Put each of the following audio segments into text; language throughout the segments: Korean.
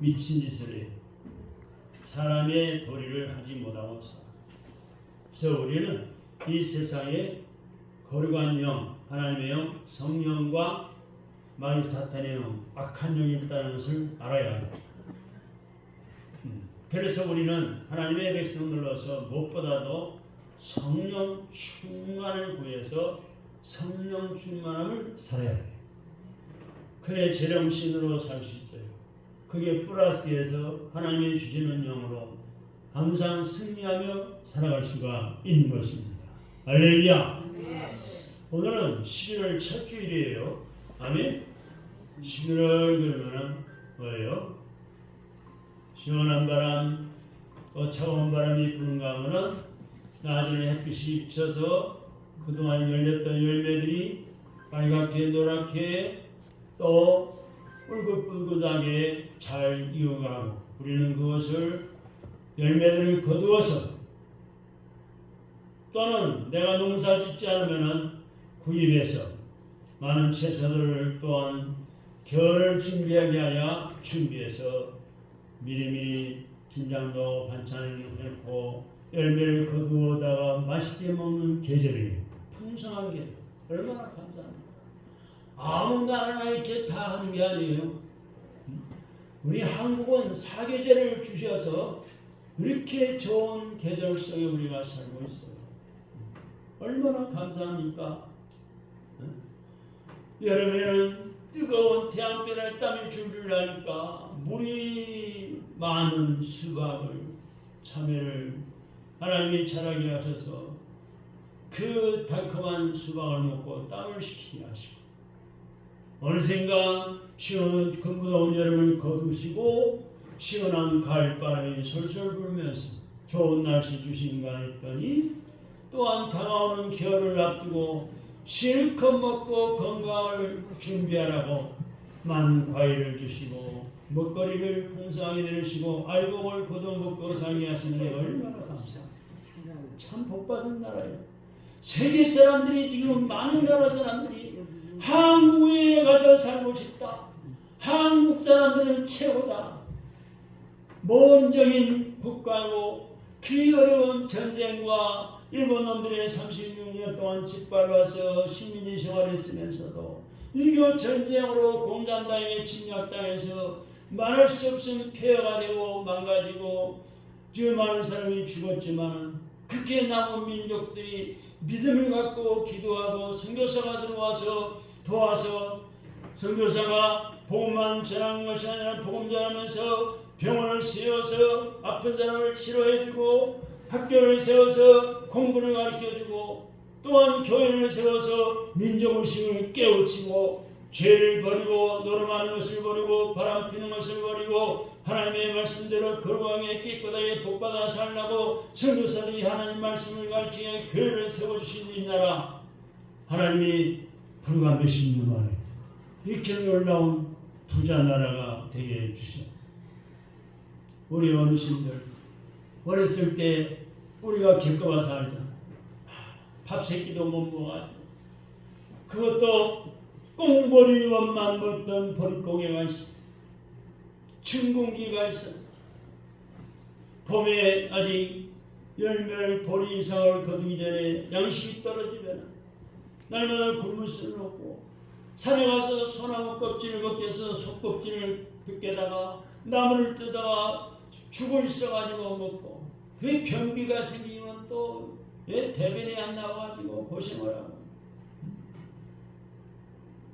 미친 짓을 해요. 사람의 도리를 하지 못하고 살아. 그래서 우리는 이 세상에 거룩한 영, 하나님의 영, 성령과 마귀 사탄의 영, 악한 영이 있다는 것을 알아야 합니다. 그래서 우리는 하나님의 백성들로서 무엇보다도 성령 충만을 구해서 성령 충만함을 살아야 돼요. 그래 제정신으로 살 수 있어요. 그게 플러스에서 하나님이 주시는 영으로 항상 승리하며 살아갈 수가 있는 것입니다. 할렐루야. 오늘은 11월 첫 주일이에요. 아멘. 11월 그러면은 뭐예요? 시원한 바람, 또 차가운 바람이 부는가 하면은 나중에 햇빛이 비쳐서 그동안 열렸던 열매들이 빨갛게 노랗게 또 뿔긋뿔긋하게 잘 익어가고 우리는 그것을 열매들을 거두어서 또는 내가 농사 짓지 않으면 구입해서 많은 채소들을 또한 겨울을 준비하게 하여 준비해서 미리미리 김장도 반찬을 해놓고 열매를 거두어다가 맛있게 먹는 계절이에요. 풍성한 계절. 얼마나 감사합니다. 아무 나라나 이렇게 다 하는 게 아니에요. 우리 한국은 사계절을 주셔서 이렇게 좋은 계절 속에 우리가 살고 있어요. 얼마나 감사합니까? 여름에는 뜨거운 태양볕에 땀이 줄줄 나니까 물이 많은 수박을 참외를 하나님이 자라게 하셔서 그 달콤한 수박을 먹고 땀을 식히게 하시고 어느샌가 시원한 그 무더운 여름을 거두시고 시원한 가을바람이 솔솔 불면서 좋은 날씨 주신가 했더니 또한 다가오는 겨울을 앞두고 실컷 먹고 건강을 준비하라고 많은 과일을 주시고 먹거리를 풍성하게 내주시고 알곡을 거둬먹고 살게 하시는 게 얼마나 감사합니다. 참 복받은 나라예요. 세계 사람들이 지금 많은 나라 사람들이 한국에 가서 살고 싶다. 한국 사람들은 최고다. 모험적인 국가고 그 어려운 전쟁과 일본 놈들의 36년 동안 짓밟아서 식민지 생활했으면서도 6.25 전쟁으로 공산당에 침략당해서 말할 수 없은 폐허가 되고 망가지고 저 많은 사람이 죽었지만 그렇게 남은 민족들이 믿음을 갖고 기도하고 선교사가 들어와서 도와서 선교사가 복음만 전하는 것이 아니라 복음 전하면서 병원을 세워서 아픈 사람을 치료해주고 학교를 세워서 공부를 가르쳐주고 또한 교회를 세워서 민족의식을 깨우치고 죄를 버리고 노름하는 것을 버리고 바람피는 것을 버리고 하나님의 말씀대로 거룩하게 깨끗하게 복받아 살라고 선교사들이 하나님 말씀을 가르치며 교회를 세워주신 이 나라 하나님이 불과 몇십 년 만에 이렇게 놀라운 부자 나라가 되게 해주셨어요. 우리 어르신들 어렸을 때 우리가 겪어봐서 알잖아. 밥 세끼도 못 먹어가지고 그것도 꽁보리원만 먹던 보릿고개가 있어. 춘궁기가 있었어. 봄에 아직 열매를 보리 이상을 거두기 전에 양식이 떨어지면 날마다 굶을 수는 없고 산에 가서 소나무 껍질을 벗겨서 속껍질을 벗겨다가 나무를 뜯다가 죽을 있어가지고 먹고 그 변비가 생기면 또 대변이 안 나와가지고 고생을 하고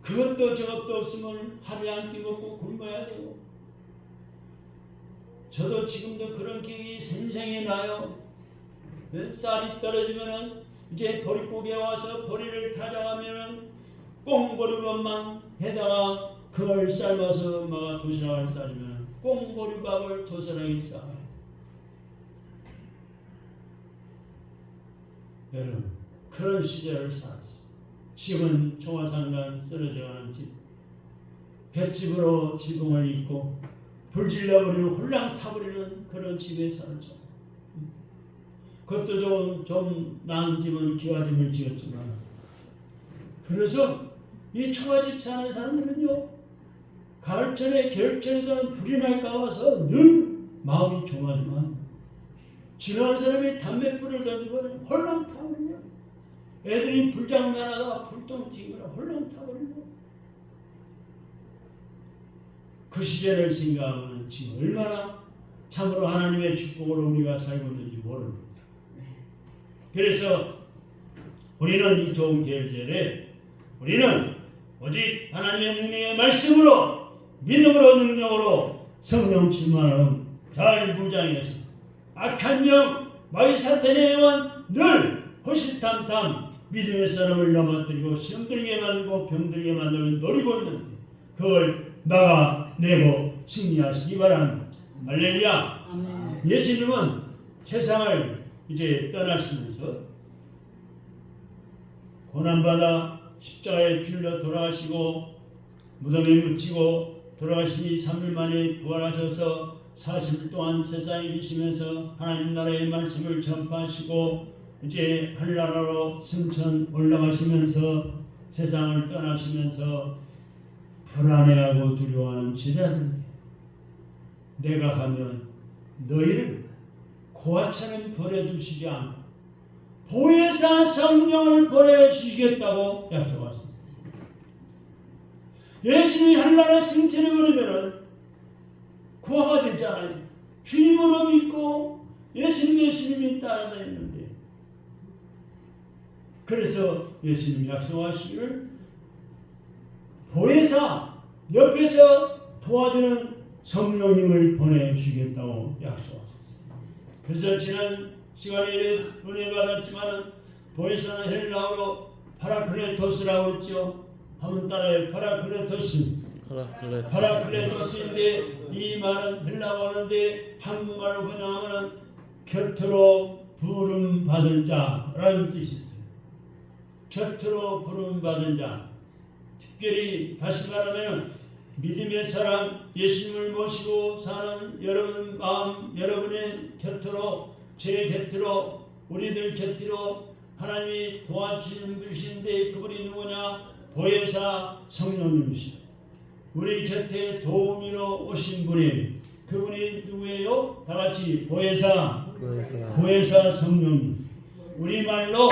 그것도 저것도 없으면 하루에 한 끼 먹고 굶어야 되고 저도 지금도 그런 기억이 생생히 나요. 쌀이 떨어지면은 이제 보릿고개 와서 보리를 타져가면은 꽁보리밥만 해다가 그걸 삶아서 엄마가 도시락을 싸주면 꽁보리밥을 도시락에 싸요. 여러분 그런 시절을 살았어요. 집은 총화상간 쓰러져가는 집, 볏집으로 지붕을 잇고 불질러버리는 홀랑 타버리는 그런 집에 살았죠. 그것도 좀 나은 집은 기와집을 지었지만 그래서 이 초가집 사는 사람들은요 가을철에 겨울철에는 불이 날까 봐서 늘 마음이 조마조마. 지나간 사람이 담뱃불을 던지고 홀랑 타버리냐. 애들이 불장난하다 불똥 튀거나 홀랑 타버리고. 그 시절을 생각하면 지금 얼마나 참으로 하나님의 축복으로 우리가 살고 있는지 모릅니다. 그래서 우리는 이 좋은 계절에 우리는 오직 하나님의 능력의 말씀으로 믿음으로 능력으로 성령 충만하여 잘 무장해서 악한 영 마귀 사탄의 영은 늘 호시탐탐 믿음의 사람을 넘어뜨리고 시험들게 만들고 병들게 만들고 노리고 있는데 그걸 막아내고 승리하시기 바랍니다. 할렐루야. 아멘. 예수님은 세상을 이제 떠나시면서 고난받아 십자가에 빌려 돌아가시고 무덤에 묻히고 돌아가시니 3일 만에 부활하셔서 40일 동안 세상에 계시면서 하나님 나라의 말씀을 전파하시고 이제 하늘나라로 승천 올라가시면서 세상을 떠나시면서 불안해하고 두려워하는 제자들, 내가 가면 너희를 고아처럼 버려주시지 않고 보혜사 성령을 보내주시겠다고 약속하셨어요. 예수님이 하늘나라 승천해 버리면은 고아가 됐잖아요. 주님으로 믿고 예수님이 따라다니는데, 그래서 예수님이 약속하시기를 보혜사 옆에서 도와주는 성령님을 보내주시겠다고 약속하셨어요. 그래서 지난 시간에 은혜 받았지만은 보혜사는 헬라어로 파라클레토스라고 했죠. 한번 따라해. 파라클레토스인데 이 말은 헬라어인데 한국말로 번역하면 곁으로 부름 받은 자라는 뜻이 있어요. 곁으로 부름 받은 자. 특별히 다시 말하면 믿음의 사람, 예수님을 모시고 사는 여러분 마음, 여러분의 곁으로, 제 곁으로, 우리들 곁으로 하나님이 도와주시는 분이신데 그분이 누구냐? 보혜사 성령님이시죠. 우리 곁에 도우미로 오신 분이, 그분이 누구예요? 다 같이 보혜사 성령님. 우리말로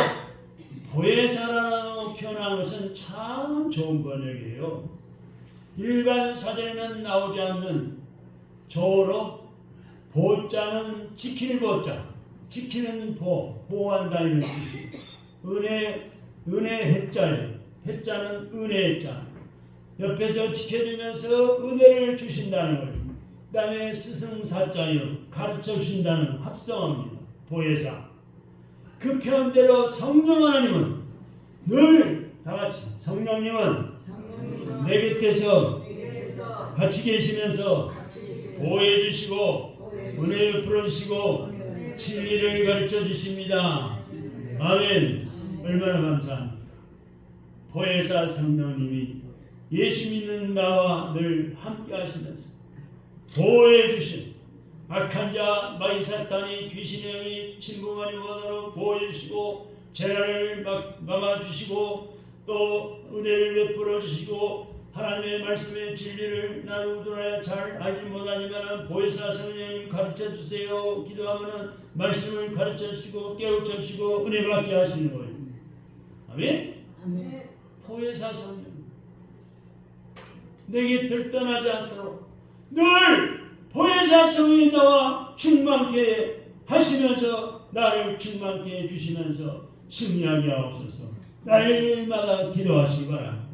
보혜사라고 표현한 것은 참 좋은 번역이에요. 일반 사전에는 나오지 않는 조어로 보자는 지키는 보자, 지키는 보호한다는 뜻이에요. 은혜 해자예요. 해자는 은혜 해자. 옆에서 지켜주면서 은혜를 주신다는 거예요. 그 다음에 스승사자요. 가르쳐 주신다는 합성어입니다. 보혜사. 그 표현대로 성령 하나님은 늘 다같이 성령님은 내 곁에서 같이 계시면서 보호해 주시고 은혜를 풀어주시고 진리를 가르쳐 주십니다. 아멘. 얼마나 감사합니다. 보혜사 성령님이 예수 믿는 나와 늘 함께 하시면서 보호해 주신 악한 자 마귀 사탄이 귀신의 영이 침공하는 원으로 보호해 주시고 재난을 막아주시고 또 은혜를 베풀어 주시고 하나님의 말씀의 진리를 나는 우둔하여 잘 알지 못하지만 보혜사 성령님 가르쳐 주세요. 기도하면은 말씀을 가르쳐 주시고 깨우쳐 주시고 은혜 받게 하시는 거예요. 아멘. 아멘. 보혜사 성령 내게 들떠나지 않도록 늘 보혜사 성령이 나와 충만케 하시면서 나를 충만케 해주시면서 승리하게 하옵소서. 날마다 기도하시기 바랍니다.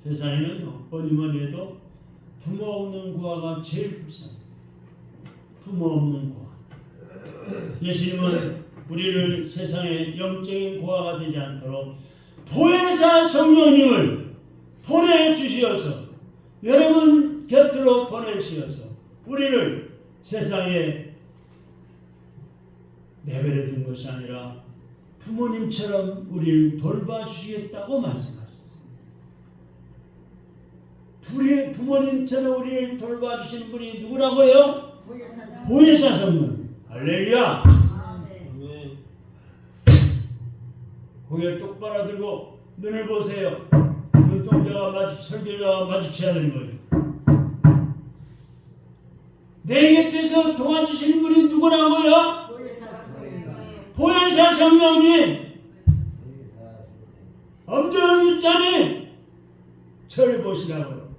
세상에는 뭐니뭐니 해도 부모 없는 고아가 제일 불쌍해요. 부모 없는 고아. 예수님은 우리를 세상의 영적인 고아가 되지 않도록 보혜사 성령님을 보내주시어서 여러분 곁으로 보내주시어서 우리를 세상에 내버려 둔 것이 아니라 부모님처럼 우리를 돌봐주시겠다고 말씀하셨습니다. 부모님처럼 우리를 돌봐주시는 분이 누구라고요? 보혜사 성령. 할렐루야. 고개 똑바로 들고 눈을 보세요. 눈동자가 설교자와 마주쳐야 되는 거죠. 내 곁에서 도와주시는 분이 누구라고요? 보혜사 성령님, 엄정한 집사님, 저를 보시라고요.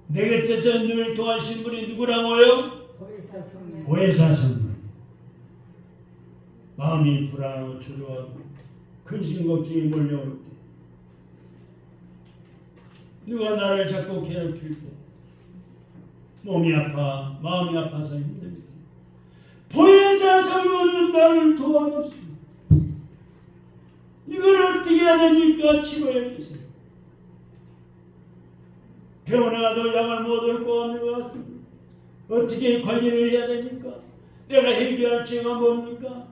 내 곁에서 늘 도와주신 분이 누구라고요? 보혜사 성령. 마음이 불안하고 초조하고 근심 걱정이 몰려올 때, 누가 나를 자꾸 괴롭힐 때, 몸이 아파 마음이 아파서 힘들 때, 보혜사 성령은 나를 도와줬습니다. 이걸 어떻게 해야 됩니까? 치료해 주세요. 병원에 가도 약을 못 얻고 없는 것 같습니다. 어떻게 관리를 해야 됩니까? 내가 해결할 죄가 뭡니까?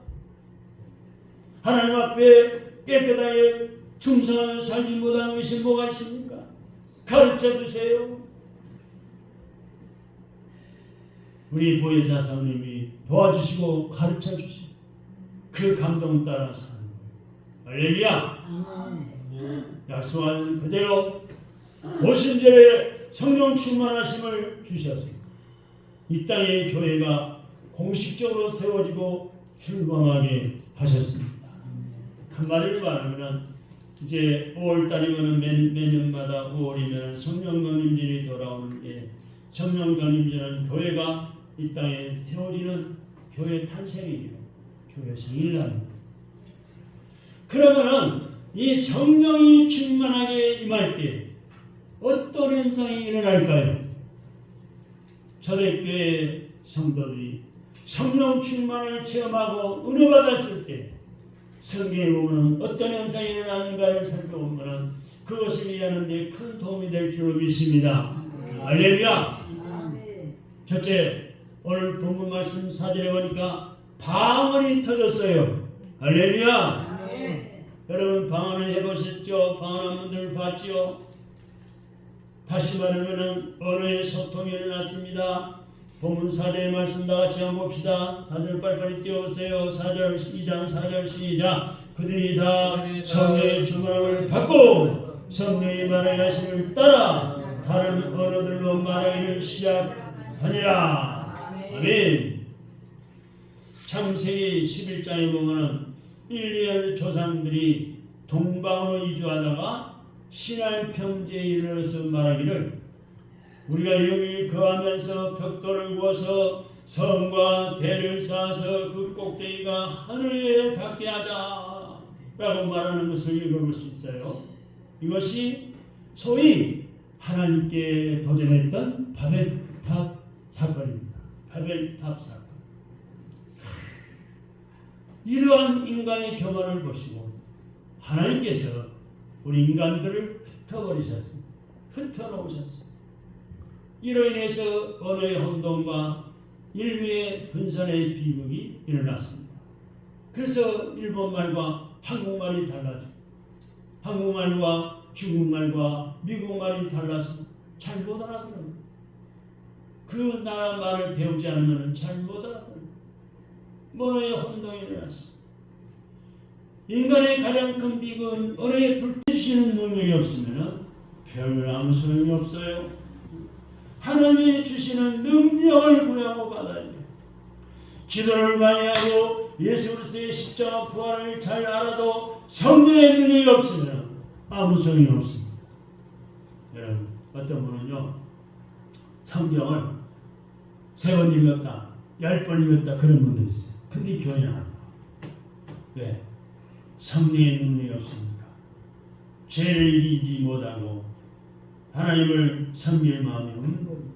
하나님 앞에 깨끗하게 충성하며 살지 못하는 것이 뭐가 있습니까? 가르쳐 주세요. 우리 보혜사 성님이 도와주시고 가르쳐 주시고 그 감동 따라 사는 거예요. 할렐루야. 약속한 그대로 오순절에 성령 충만하심을 주셔서 이 땅의 교회가 공식적으로 세워지고 출범하게 하셨습니다. 한마디로 말하면 이제 5월달이면 매년마다 5월이면 성령강림절이 돌아오는 게, 성령강림절은 교회가 이 땅에 세워지는 교회 탄생이에요. 교회 생일날입니다. 그러면은 이 성령이 충만하게 임할 때 어떤 현상이 일어날까요? 초대교회 성도들이 성령 충만을 체험하고 은혜 받았을 때 성경에 보면 어떤 현상이 일어나는가를 살펴보면 그것을 이해하는 데 큰 도움이 될 줄 믿습니다. 할렐루야. 첫째, 오늘 본문 말씀 4절에 보니까 방언이 터졌어요. 할렐루야. 여러분 방언을 해보셨죠? 방언한 분들 봤죠? 다시 말하면 언어의 소통이 일어났습니다. 본문 4절의 말씀 다 같이 한번 봅시다. 4절 빨리빨리 띄워보세요. 4절 2장 4절 시작. 그들이 다 성령의 충만함을 받고 성령이 말하게 하심을 따라 다른 언어들로 말하기를 시작하니라. 아멘. 창세기 11장에 보면은 일리엘 조상들이 동방으로 이주하다가 시날 평지에 이르러서 말하기를 우리가 여기 거하면서 벽돌을 구워서 성과 대를 쌓아서 그 꼭대기가 하늘에 닿게 하자 라고 말하는 것을 읽어볼 수 있어요. 이것이 소위 하나님께 도전했던 바벨탑 사건입니다. 바벨탑 사건. 이러한 인간의 교만을 보시고 하나님께서 우리 인간들을 흩어버리셨습니다. 흩어놓으셨습니다. 이로 인해서 언어의 혼돈과 인류의 분산의 비극이 일어났습니다. 그래서 일본말과 한국말이 달라져, 한국말과 중국말과 미국말이 달라서 잘 못 알아들어요. 그 나라 말을 배우지 않으면 잘 못 알아들어요. 언어의 혼동이 일어났습니다. 인간의 가장 큰 비극은 언어에 불태우시는 능력이 없으면 배우면 아무 소용이 없어요. 하나님이 주시는 능력을 구하고 받아야 돼요. 기도를 많이 하고 예수 그리스도의 십자가 부활을 잘 알아도 성령의 능력이 없으면 아무 소용이 없습니다. 여러분, 어떤 분은요 성경을 3번 읽었다 10번 읽었다 그런 분도 있어요. 근데 교회 안 와요. 왜? 성령의 능력이 없습니까? 죄를 이기지 못하고 하나님을 섬길 마음이 없는 겁니다.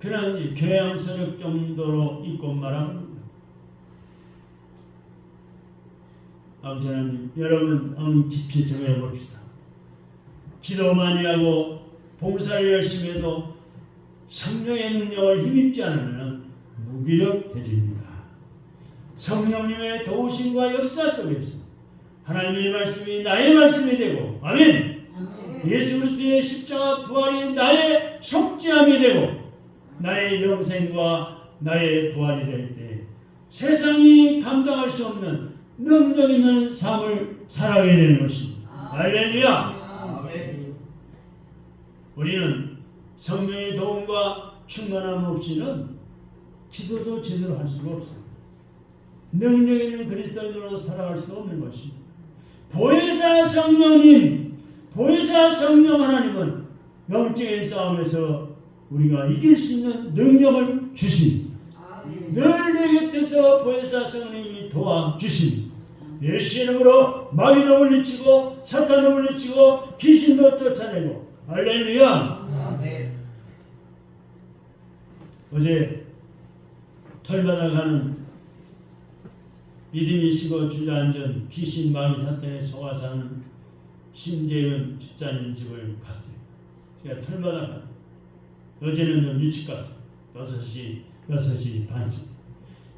그런 교양서적 정도로 읽고 말하는 겁니다. 아무튼 여러분 한번 깊이 생각해 봅시다. 기도 많이 하고 봉사를 열심히 해도 성령의 능력을 힘입지 않으면 무기력해집니다. 성령님의 도우심과 역사 속에서 하나님의 말씀이 나의 말씀이 되고 아멘. 예수 그리스도의 십자가 부활이 나의 속죄함이 되고 나의 영생과 나의 부활이 될 때 세상이 감당할 수 없는 능력 있는 삶을 살아가게 되는 것입니다. 할렐루야. 우리는 성령의 도움과 충만함 없이는 기도도 제대로 할 수가 없어요. 능력 있는 그리스도인으로 살아갈 수 없는 것입니다. 보혜사 성령님, 보혜사 성령 하나님은 영적인 싸움에서 우리가 이길 수 있는 능력을 주십니다. 늘 내 곁에서 보혜사 성령님이 도와주십니다. 예수 이름으로 마귀도 물리치고 사탄도 물리치고 귀신도 쫓아내고 할렐루야. 어제 털마다 가는 믿음이시고 주저앉은 귀신 마귀 사탄에 속아 사는 심재은 집사님 집을 갔어요. 제가 털마다 가요. 어제는 좀 일찍 갔어요. 6시 반쯤.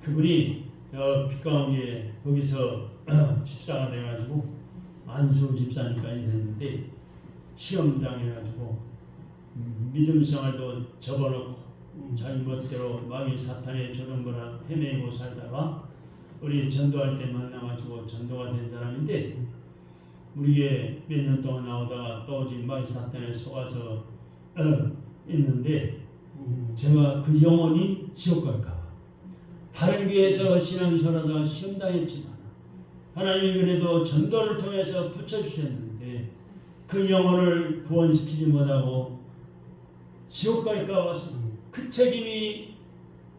그분이 빛 가운데 거기서 집사가 돼가지고 안수 집사님까지 됐는데 시험 당해가지고 믿음 생활도 접어놓고 자기 멋대로 마귀 사탄의 조종거나 헤매고 살다가 우리 전도할 때 만나가지고 전도가 된 사람인데 우리에 몇 년 동안 나오다가 또 지금 마귀 사탄에 속아서 있는데 제가 그 영혼이 지옥 갈까 봐 다른 교회에서 신앙생활하다가 시험 당했지만 하나님이 그래도 전도를 통해서 붙여주셨는데 그 영혼을 구원시키지 못하고 지옥 갈까 봐서 그 책임이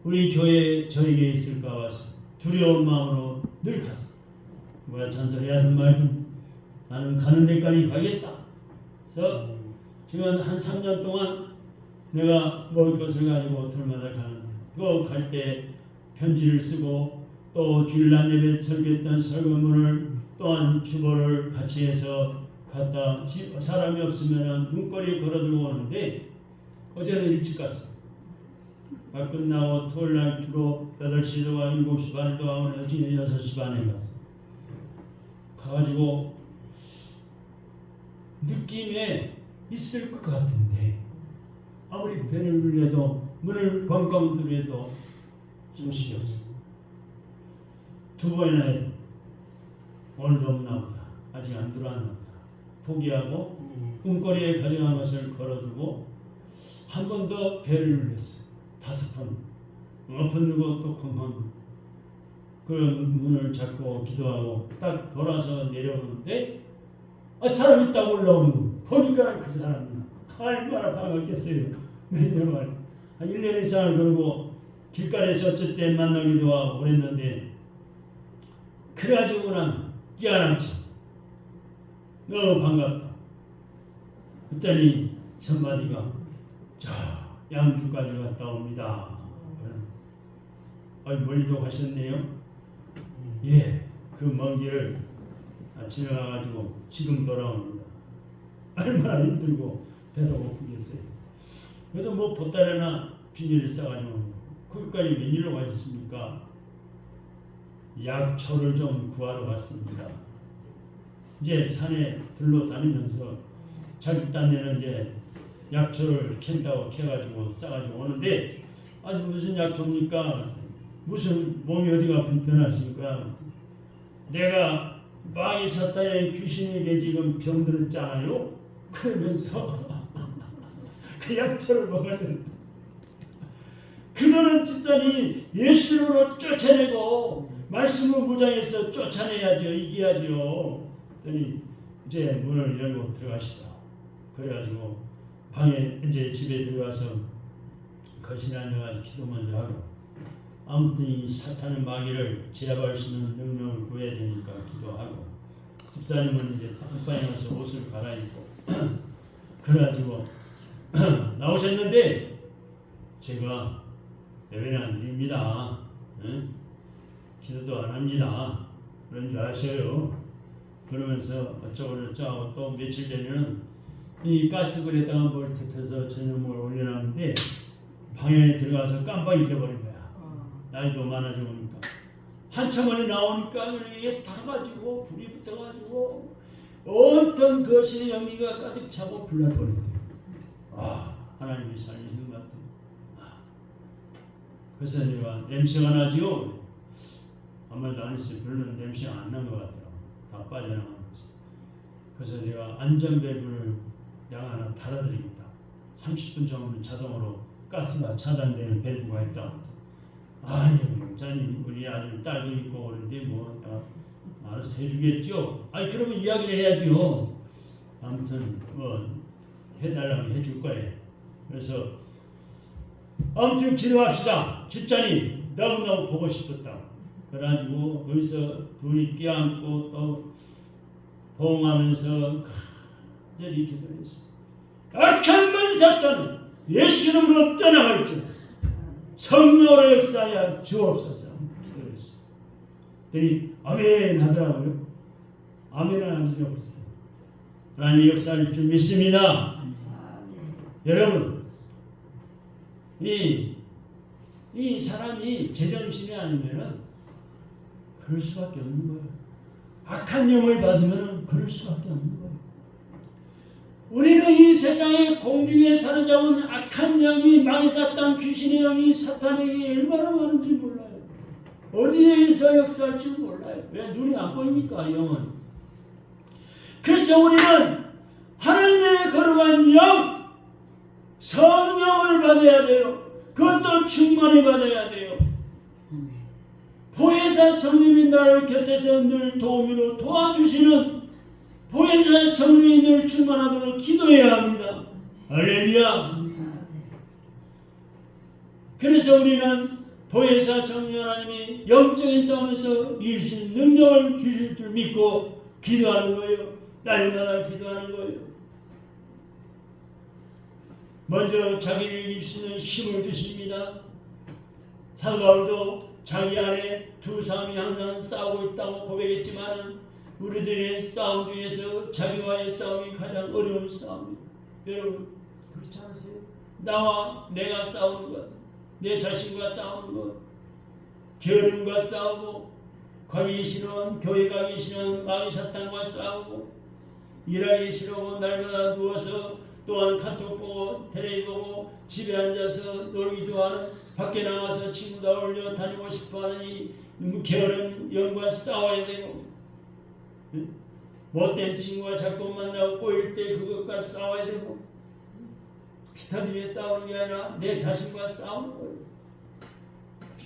우리 교회에 저에게 있을까 봐서 두려운 마음으로 늘 갔어. 뭐야 잔소리 하는 말도 나는 가는 데까지 가겠다. 그래서 지금 한 3년 동안 내가 먹을 것을 가지고 들마다 가는데 또 갈 때 편지를 쓰고 또 주일날 예배 설교했던 설교문을 또한 주보를 같이 해서 갖다 사람이 없으면 문고리 걸어두고 오는데 어제는 일찍 갔어. 끝나고 토요일날 주로 8시도 가고 7시 반에도 가고 어제는 6시 반에 갔어. 가가지고 느낌에 있을 것 같은데 아무리 배를 눌려도 문을 꽝꽝 두려도 정신이 없어. 2번이나 해도 오늘도 없나 보다. 아직 안 들어왔나 보다. 포기하고 꿈거리에 가져간 것을 걸어두고 한 번 더 배를 눌렸어. 5번. 엎어 누고 또 쿵쿵. 그 문을 잡고 기도하고 딱 돌아서 내려오는데 사람 있다고 올라오는 거. 보니까 그 사람이야. 얼마나 반갑겠어요. 몇년 만에. 한 1년 이상을 걸고 길가에서 어쩔 때 만나기도 하고 그랬는데 그래가지고 난 끼어났지. 너무 반갑다. 그랬더니 첫마디가 자 양주까지 갔다 옵니다. 멀리도 가셨네요. 예, 그 먼 길을 지나가가지고 지금 돌아옵니다. 얼마나 힘들고 배도 고프겠어요. 그래서 뭐 보따리나 비닐을 싸가지고 거기까지 웬일로 가셨습니까? 약초를 좀 구하러 갔습니다. 이제 산에 들러 다니면서 자기 딴에는 이제 약초를 캔다고 캐가지고 싸가지고 오는데 아주 무슨 약초입니까? 무슨 몸이 어디가 불편하십니까? 내가 마귀 사탄의 귀신에게 지금 병들었잖아요. 그러면서 그 약초를 먹었는데 그거는 진짜니 예수로 쫓아내고 말씀을 무장해서 쫓아내야죠. 이겨야죠. 그랬더니 이제 문을 열고 들어가시다. 그래가지고 방에 이제 집에 들어가서 거실에 앉아가지고 기도 먼저 하고 아무튼 이 사탄의 마귀를 제압할 수 있는 능력을 구해야 되니까 기도하고 집사님은 이제 옷방에 가서 옷을 갈아입고 그래가지고 나오셨는데 제가 예배는 안 드립니다. 응? 기도도 안 합니다. 그런 줄 아셔요. 그러면서 어쩌고 또 며칠 전에는 이 가스불에다가 뭘 덮여서 저녁을 올려놨는데 방에 들어가서 깜빡 잊어버린 거야. 나이도 많아져 보니까 한참 만에 나오니까 이게 타가지고 불이 붙어가지고 온통 거실에 연기가 가득 차고 불날버리더라고요. 하나님이 살리신 것 같아요. 그래서 내가 냄새가 나지요. 아무 말도 안 했어요. 별로 냄새가 안 난 것 같더라고요. 다 빠져나간 거지. 그래서 내가 안전벨트를 양 하나 달아드리겠다. 30분 정도는 자동으로 가스가 차단되는 밸브가 있다. 아니 목사님 우리 아들 딸도 있고 그런데 뭐 알아서 해주겠죠. 아니 그러면 이야기를 해야죠. 아무튼 뭐 해달라면 해줄 거예요. 그래서 아무튼 기도합시다. 집사님 너무너무 보고 싶었다. 그래가지고 거기서 둘이 껴안고 또 봉하면서 간절히 기도했어. 악한 번 사탄은 예수 이름으로 떠나갈지어다. 성령으로 역사하여 주옵소서. 기도했어. 그랬더니 아멘 하더라고요. 아멘을 안 하지 없어. 하나님의 역사할 줄 믿습니다. 여러분 이 사람이 제정신이 아니면은 그럴 수밖에 없는 거예요. 악한 영을 받으면은 그럴 수밖에 없는 거예요. 우리는 이 세상에 공중에 사로잡은 악한 영이 망했었던 귀신의 영이 사탄에게 얼마나 많은지 몰라요. 어디에서 역사할지 몰라요. 왜 눈이 안 보입니까 영은? 그래서 우리는 하나님의 거룩한 영 성령을 받아야 돼요. 그것도 충만히 받아야 돼요. 보혜사 성령이 나를 곁에서 늘 도우미로 도와주시는 보혜사 성령이 늘 충만하도록 기도해야 합니다. 할렐루야. 그래서 우리는 보혜사 성령 하나님이 영적인 싸움에서 이루신 능력을 주실 줄 믿고 기도하는 거예요. 날마다 기도하는 거예요. 먼저 자기를 이길 수 있는 힘을 주십니다. 사도 바울도 자기 안에 두 사람이 항상 싸우고 있다고 고백했지만 우리들의 싸움 중에서 자기와의 싸움이 가장 어려운 싸움입니다. 여러분 그렇지 않으세요? 나와 내가 싸우는 것, 내 자신과 싸우는 것, 게으름과 싸우고 가기 싫은 교회 가기 싫은 마귀 사탄과 싸우고 일하기 싫어하고 날마다 누워서 또한 카톡 보고 텔레비 보고 집에 앉아서 놀기 좋아하는 밖에 나가서 친구들 어울려 다니고 싶어하는 이 게으른 영과 싸워야 되고 못된 친구가 자꾸 만나고 꼬일 때 그것과 싸워야 되고 피터들이 싸우는 게 아니라 내 자신과 싸우는 거예요.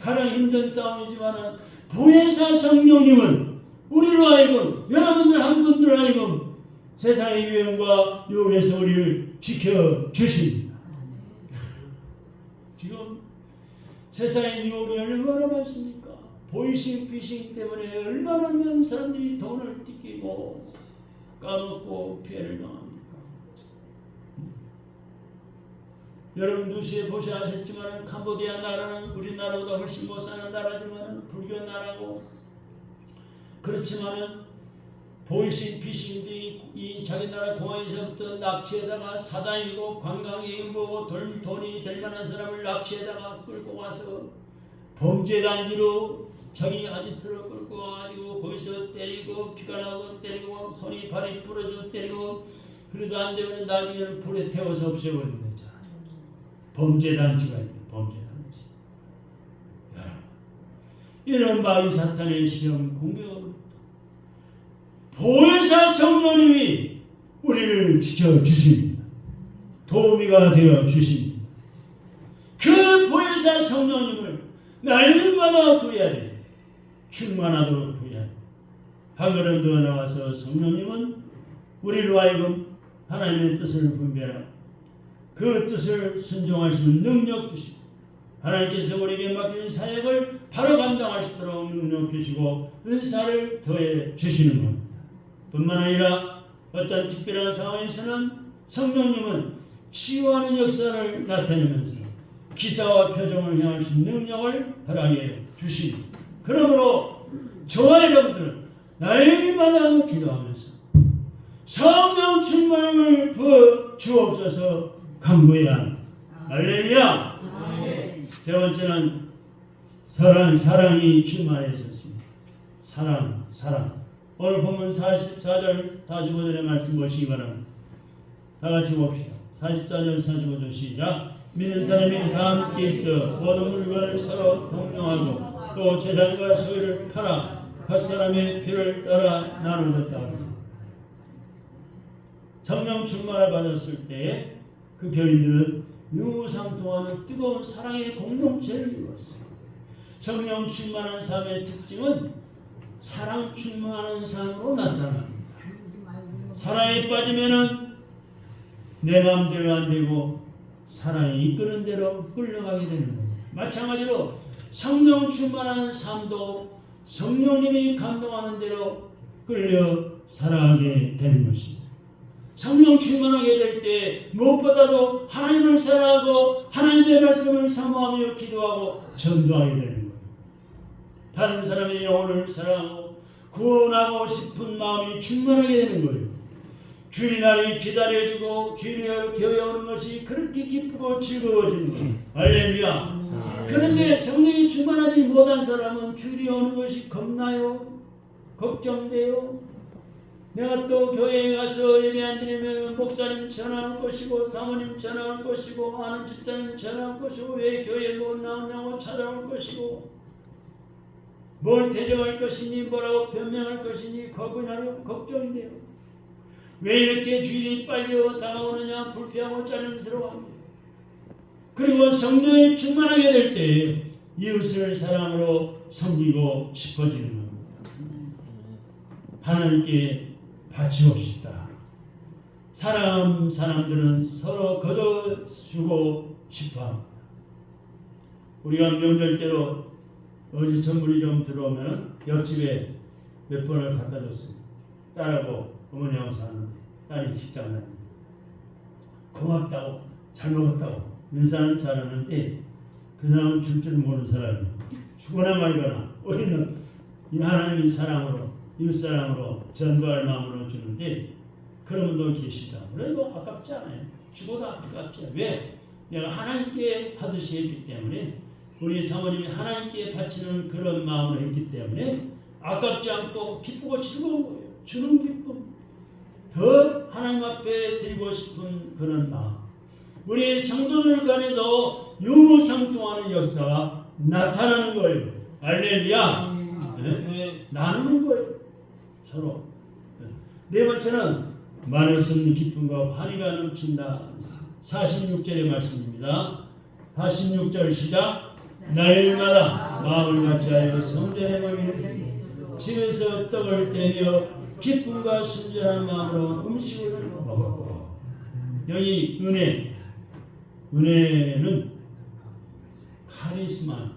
가장 힘든 싸움이지만 보혜사 성령님은 우리로 하여금 여러분들 한 분들 하여금 세상의 유행과 유혹에서 우리를 지켜주십니다. 지금 세상의 유혹이 얼마나 많습니까? 보이싱 피싱 때문에 얼마나 많은 사람들이 돈을 뜯기고 까먹고 피해를 당합니까? 여러분 뉴스에 보셔 하셨지만 캄보디아 나라는 우리나라보다 훨씬 못 사는 나라지만 불교 나라고 그렇지만은 보이싱 피싱들이 이 자기 나라 공항에서부터 납치에다가 사장이고 관광객이고 돈이 될 만한 사람을 납치에다가 끌고 와서 범죄단지로 자기 아지트로 끌고 와가지고 거기서 때리고 피가 나고 때리고 손이 발이 부러져 때리고 그래도 안 되면 나중에는 불에 태워서 없애버리는 거죠. 범죄단지가 있어요. 범죄단지. 이런 마귀 사탄의 시험 공격은 보혜사 성령님이 우리를 지켜주십니다. 도우미가 되어 주십니다. 그 보혜사 성령님을 날마다 구해야 돼요. 충만하도록 구해야 돼요. 한 걸음 더 나와서 성령님은 우리로 하여금 하나님의 뜻을 분별하고 그 뜻을 순종하시는 능력 주시고 하나님께서 우리에게 맡기는 사역을 바로 감당할 수 있도록 능력 주시고 은사를 더해 주시는 겁니다. 뿐만 아니라 어떤 특별한 상황에서는 성령님은 치유하는 역사를 나타내면서 기사와 표정을 향할 수 있는 능력을 허락해 주십니다. 그러므로 저와 여러분들은 날마다 기도하면서 성령 충만을 부어 주옵소서 간구해야 합니다. 할렐루야. 세 번째는 사랑이 충만해졌습니다. 사랑. 오늘 보면 44절 45절의 말씀 보시기 바랍니다. 다 같이 봅시다. 44절 45절 시작. 믿는 사람이 다 함께 있어 모든 물건을 서로 동용하고 또 재산과 소유를 팔아 각 사람의 필요를 따라 나누었다. 성령 충만을 받았을 때에 그 교인들은 유무상통하는 뜨거운 사랑의 공동체를 이루었어요. 성령 충만한 삶의 특징은 사랑 충만한 삶으로 나타납니다. 사랑에 빠지면은 내 마음대로 안 되고 사랑이 이끄는 대로 끌려가게 되는 겁니다. 마찬가지로 성령 충만한 삶도 성령님이 감동하는 대로 끌려 살아가게 되는 것입니다. 성령 충만하게 될 때 무엇보다도 하나님을 사랑하고 하나님의 말씀을 사모하며 기도하고 전도하게 되는 거예요. 다른 사람의 영혼을 사랑하고 구원하고 싶은 마음이 충만하게 되는 거예요. 주일날이 기다려지고 주일에 교회 오는 것이 그렇게 기쁘고 즐거워지는 거예요. 할렐루야. 그런데 성령이 충만하지 못한 사람은 주일에 오는 것이 겁나요? 걱정돼요? 내가 또 교회에 가서 예배 안 드리면 목사님 전화 올 것이고 사모님 전화 올 것이고 아는 집사님 전화 올 것이고 왜 교회에 못 나오냐고 찾아올 것이고 뭘 대적할 것이니 뭐라고 변명할 것이니 겁이 나요? 걱정인데요. 왜 이렇게 주일이 빨리 다가오느냐 불쾌하고 짜증스러워합니다. 그리고 성령에 충만하게 될 때 이웃을 사랑으로 섬기고 싶어지는 겁니다. 하나님께 바치고 싶다. 사람들은 서로 거저주고 싶어합니다. 우리가 명절 때로 어디 선물이 좀 들어오면 옆집에 몇 번을 갖다 줬어요. 딸하고 어머니하고 사는데 딸이 직장 다닙니다. 고맙다고 잘 먹었다고 인사는 잘하는데 그 사람은 줄 줄 모르는 사람이에요. 주거나 말거나 우리는 하나님의 사랑으로 이웃사랑으로 전도할 마음으로 주는데 그런 분도 계시다. 그래도 아깝지 않아요. 주고도 아깝지 않아요. 왜? 내가 하나님께 하듯이 했기 때문에 우리 사모님이 하나님께 바치는 그런 마음을 했기 때문에 아깝지 않고 기쁘고 즐거운 거예요. 주는 기쁨. 더 하나님 앞에 드리고 싶은 그런 마음. 우리 성도들 간에도 유무상통하는 역사가 나타나는 거예요. 할렐루야. 네? 나누는 거예요. 서로. 네 번째는 말없는 기쁨과 환희가 넘친다. 46절의 말씀입니다. 46절 시작. 날마다 마음을 같이하여 성전에 모이는 집에서 떡을 떼며 기쁨과 순전한 마음으로 음식을 먹었고. 여기 은혜는 카리스마.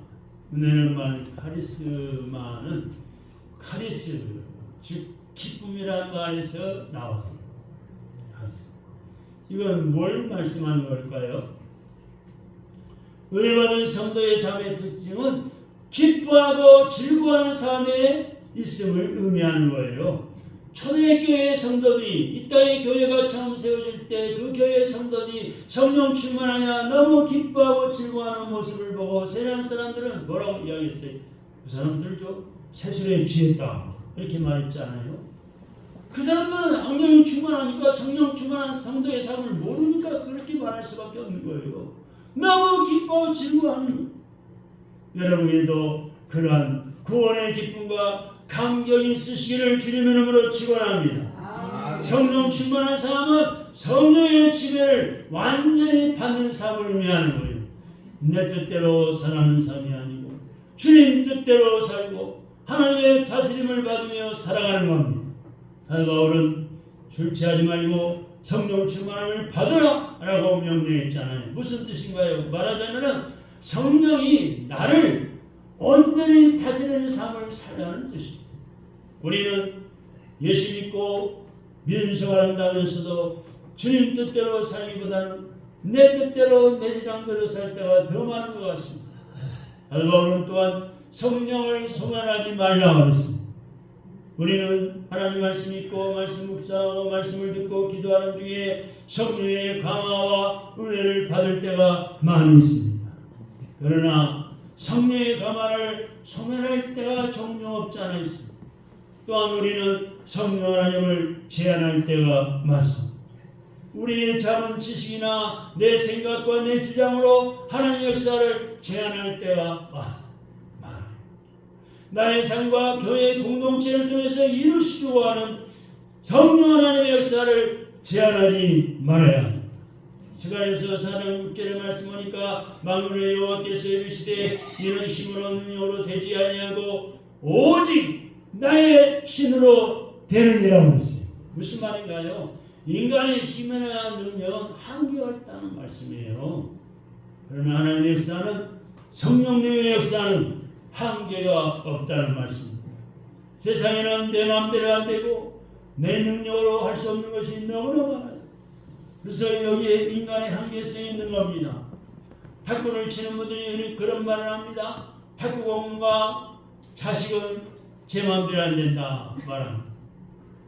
은혜는 말 카리스마는 카리스 즉 기쁨이라는 말에서 나왔습니다. 이건 뭘 말씀하는 걸까요? 은혜 받은 성도의 삶의 특징은 기뻐하고 즐거워하는 삶에 있음을 의미하는 거예요. 초대교회 성도들이 이 땅에 교회가 처음 세워질 때 그 교회 성도들이 성령 충만하여 너무 기뻐하고 즐거워하는 모습을 보고 세상 사람들은 뭐라고 이야기했어요? 그 사람들도 세술에 취했다 이렇게 말했잖아요. 그 사람은 성령이 충만하니까 성령 충만한 성도의 삶을 모르니까 그렇게 말할 수밖에 없는 거예요. 너무 기뻐하고 즐거워하는 거예요. 여러분에도 그러한 구원의 기쁨과 감격이 있으시기를 주님의 이름으로 축원합니다. 성령 충만한 사람은 성령의 지배를 완전히 받는 삶을 의미하는 거예요. 내 뜻대로 살아가는 삶이 아니고 주님 뜻대로 살고 하나님의 다스림을 받으며 살아가는 겁니다. 사도 바울은 술 취하지 말고 성령 충만함을 받으라 라고 명령했잖아요. 무슨 뜻인가요? 말하자면 성령이 나를 온전히 다스리는 삶을 살아가는 뜻입니다. 우리는 예수 믿고 믿음 생활한다면서도 주님 뜻대로 살기보다는 내 뜻대로 내 주장대로 살 때가 더 많은 것 같습니다. 사도 바울은 또한 성령을 소멸하지 말라고 했습니다. 우리는 하나님 말씀 읽고 말씀 묵상하고 말씀을 듣고 기도하는 중에 성령의 강화와 은혜를 받을 때가 많이 있습니다. 그러나 성령의 강화를 소멸할 때가 종종 없지 않아 있습니다. 또한 우리는 성령 하나님을 제한할 때가 많습니다. 우리의 작은 지식이나 내 생각과 내 주장으로 하나님의 역사를 제한할 때가 많습니다. 나의 삶과 교회의 공동체를 통해서 이루시려고 하는 성령 하나님의 역사를 제한하지 말아야 합니다. 스가랴서 4장 6절의 말씀 보니까 만군의 여호와께서 이르시되 이는 힘으로 능력으로 되지 아니하고 오직 나의 신으로 되느니라 그랬어요. 무슨 말인가요? 인간의 힘이나 능력은 한계가 있다는 말씀이에요. 그러나 하나님의 역사는, 성령님의 역사는 한계가 없다는 말씀입니다. 세상에는 내 마음대로 안 되고 내 능력으로 할 수 없는 것이 너무나 많아요. 그래서 여기에 인간의 한계성이 있는 겁니다. 탁구를 치는 분들이 그런 말을 합니다. 탁구공과 자식은 제 마음대로 안 된다 말합니다.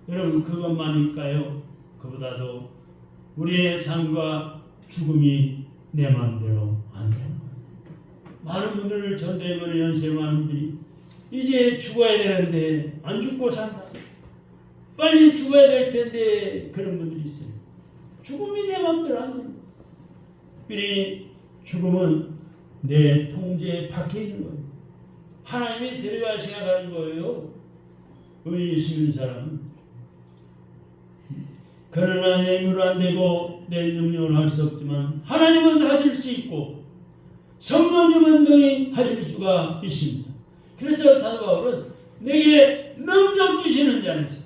여러분, 그것만일까요? 그보다도 우리의 삶과 죽음이 내 마음대로 안 되는 거예요. 많은 분들 전도해보는 연세 많은 분들이 이제 죽어야 되는데 안 죽고 산다. 빨리 죽어야 될 텐데 그런 분들이 있어요. 죽음이 내 마음대로 안 됩니다. 특별히 죽음은 내 통제에 박혀 있는 거예요. 하나님이 데려가셔야 하는 거예요. 의리 있는 사람은. 그러나 내 힘으로 안 되고 내 능력으로 할 수 없지만 하나님은 하실 수 있고 성령님은 능히 하실 수가 있습니다. 그래서 사도 바울은 내게 능력 주시는 자에서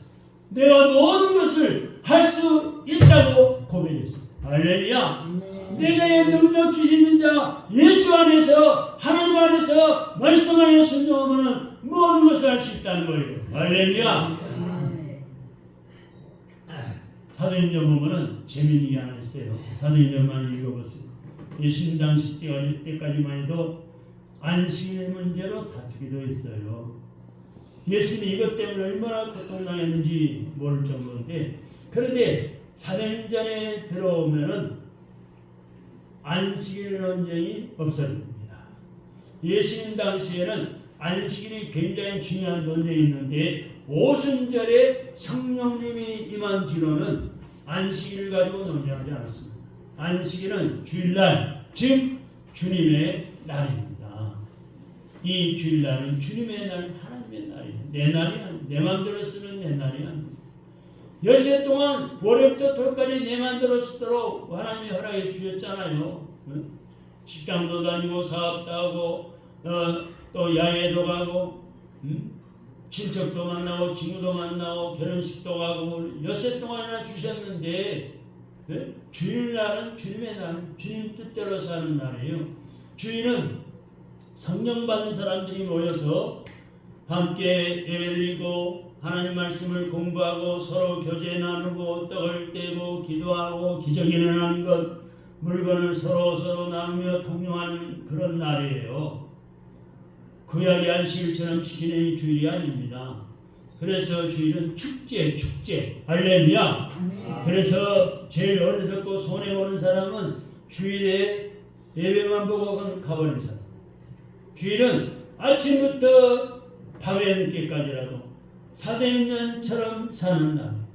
내가 모든 것을 할 수 있다고 고백했습니다. 할렐루야. 내게 능력 주시는 자 예수 안에서, 하나님 안에서, 말씀 안에 순종하면 모든 것을 할 수 있다는 거예요. 할렐루야. 사도행전 보면은 재미있는 게 하나 있어요. 사도행전만 읽어보세요. 예수님 당시 때까지만 해도 안식일 문제로 다투기도 했어요. 예수님이 이것 때문에 얼마나 고통당했는지 모를 정도인데, 그런데 사도행전에 들어오면은 안식일 논쟁이 없어집니다. 예수님 당시에는 안식일이 굉장히 중요한 논쟁이 있는데 오순절에 성령님이 임한 뒤로는 안식일을 가지고 논쟁하지 않았습니다. 안식일은 주일날, 즉 주님의 날입니다. 이 주일날은 주님의 날, 하나님의 날이에요. 내 날이 아니에요. 내 마음대로 쓰는 내 날이 아니에요. 엿새 동안 월요일부터 토요일까지 내 마음대로 쓰도록 하나님이 허락해 주셨잖아요. 직장도 다니고 사업도 하고 또 야외도 가고 친척도 만나고 친구도 만나고 결혼식도 가고 엿새 동안이나 주셨는데 주일날은 주님의 날, 주님 뜻대로 사는 날이에요. 주일은 성령 받은 사람들이 모여서 함께 예배드리고 하나님 말씀을 공부하고 서로 교제 나누고 떡을 떼고 기도하고 기적이 일어나는 것, 물건을 서로 나누며 통용하는 그런 날이에요. 구약의 안식일처럼 지키는 주일이 아닙니다. 그래서 주일은 축제. 할렐루야. 그래서 제일 어리석고 손해보는 사람은 주일에 예배만 보고 가버리는 사람. 주일은 아침부터 밤에 늦게까지라도 사도행전처럼 사는 날.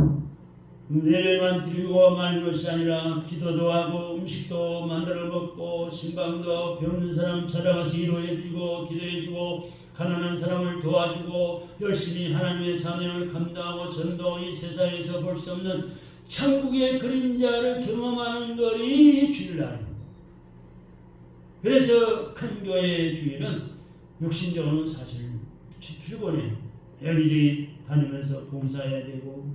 예배만 드리고 마는 것이 아니라 기도도 하고 음식도 만들어 먹고 신방도 하고 배우는 사람 찾아가서 위로해주고 기도해주고 가난한 사람을 도와주고 열심히 하나님의 사명을 감당하고 전도, 이 세상에서 볼 수 없는 천국의 그림자를 경험하는 것이 주일날입니다. 그래서 큰 교회의 주일은 육신적으로는 사실 피곤해요. 여기저기 다니면서 봉사해야 되고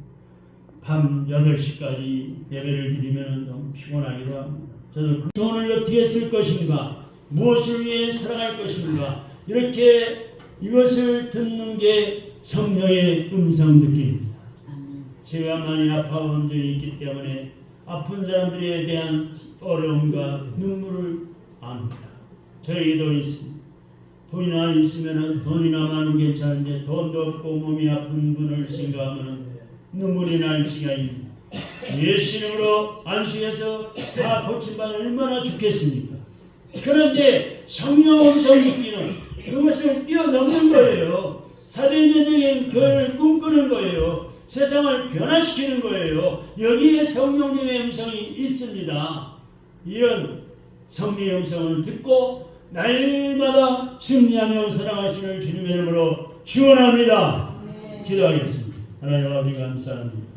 밤 8시까지 예배를 드리면 너무 피곤하기도 합니다. 저도 그 돈을 어떻게 쓸 것인가, 무엇을 위해 살아갈 것인가, 이렇게 이것을 듣는 게 성령의 음성 듣기입니다. 제가 많이 아파온 적이 있기 때문에 아픈 사람들에 대한 어려움과 눈물을 압니다. 저에게도 있습니다. 돈이나 있으면 돈이나 많으면 괜찮은데 돈도 없고 몸이 아픈 분을 생각하면 눈물이 날 시간입니다. 예수님으로 안식해서 다 고침받으면 얼마나 좋겠습니까? 그런데 성령 음성 듣기는 그것을 뛰어넘는 거예요. 사도행전적인 교회를 꿈꾸는 거예요. 세상을 변화시키는 거예요. 여기에 성령님의 음성이 있습니다. 이런 성령의 음성을 듣고 날마다 승리하며 살아가시는 주님의 이름으로 축원합니다. 기도하겠습니다. 하나님 아버지 감사합니다.